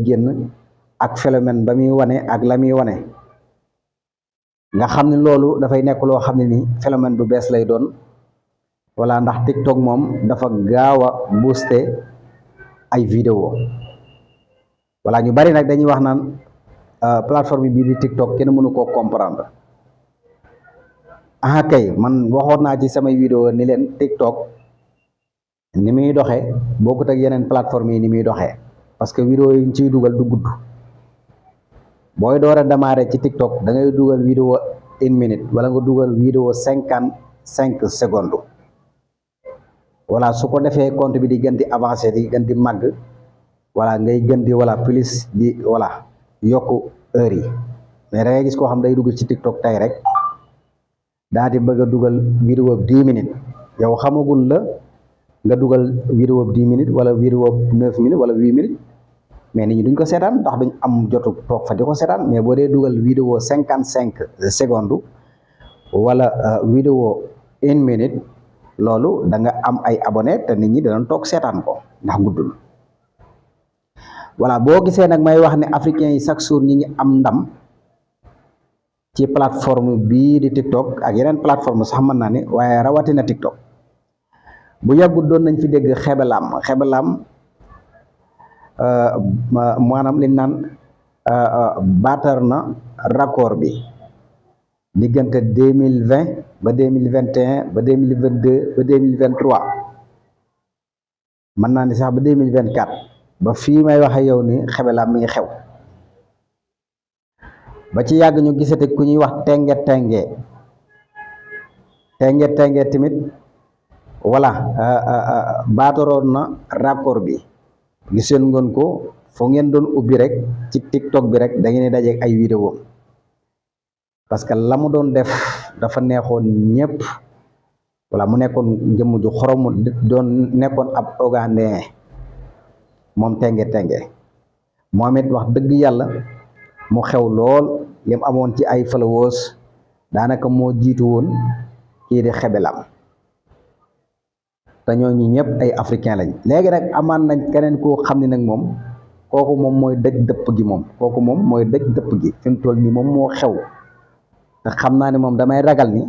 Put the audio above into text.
génn ak phénomène ba muy wane ak la muy wane nga xam ne loolu dafay nekk loo xam ne nii phénomène bu bees lay doon wala ndax TikTok moom dafa gaaw a booster ay vidéo wala ñu bari nag dañuy wax naan plateforme bii di TikTok kenn mënu koo comprendre ah kay man waxoon naa ci samay vidéo ni leen TikTok ni muy doxee bokkut ak yeneen plateforme yi ni muy doxee parce que vidéo yi ñu ciy dugal du gudd booy door a démarrer ci TikTok da ngay dugal vidéo 1 minute wala nga dugal vidéo 55 secondes voilà su ko defee compte bi di gën di avancer di gën di màgg voilà ngay gën di voilà plus di voilà yokk heure yi mais da ngay gis koo xam day dugg ci TikTok tey rek daa di bëgg a dugal vidéo 10 minutes yow xamagul la nga dugal vidéo 10 minutes wala vidéo 9 minutes wala 8 minutes mais nit ñi duñ ko seetaan ndax duñ am jotu toog fa di ko seetaan mais boo dee dugal vidéo 55 secondes wala vidéo 1 minute loolu da nga am ay abonné te nit ñi danañ toog seetaan ko ndax guddul voilà boo gisee nag may wax ne africains yi chaque jour ñi ngi am ndam ci plateforme bii di TikTok ak yeneen plateforme sax mën naa ne waaye rawatina TikTok bu yàggut doon nañ fi dégg xebelam maanaam li naan baatar na record bi diggante 2020 ba 2021 ba 2022 ba 2023 mën naa ni sax ba 2024 ba fii may waxe yow ni xebelam mi ngi xew ba ci yàgg ñu gisate ku ñuy wax tenge tamit voilà baataroon na record bi giseen ngoon ko foo ngeen doon ubbi rek ci TikTok bi rek da ngeen di dajeeg ay vidéo parce que la mu doon def dafa neexoon ñëpp voilà mu nekkoon jëmm ju xoromu doon nekkoon ab ogandin moom tenge moom it wax dëgg yàlla mu xew lool lim amoon ci ay followers daanaka moo jiitu woon kii di xebelam te ñooñu ñëpp ay africain lañ léegi nag amaan nañ keneen koo xam ne nag moom kooku moom mooy dëj dëpp gi fi mu toll nii moom moo xew te xam naa ne moom damay ragal ni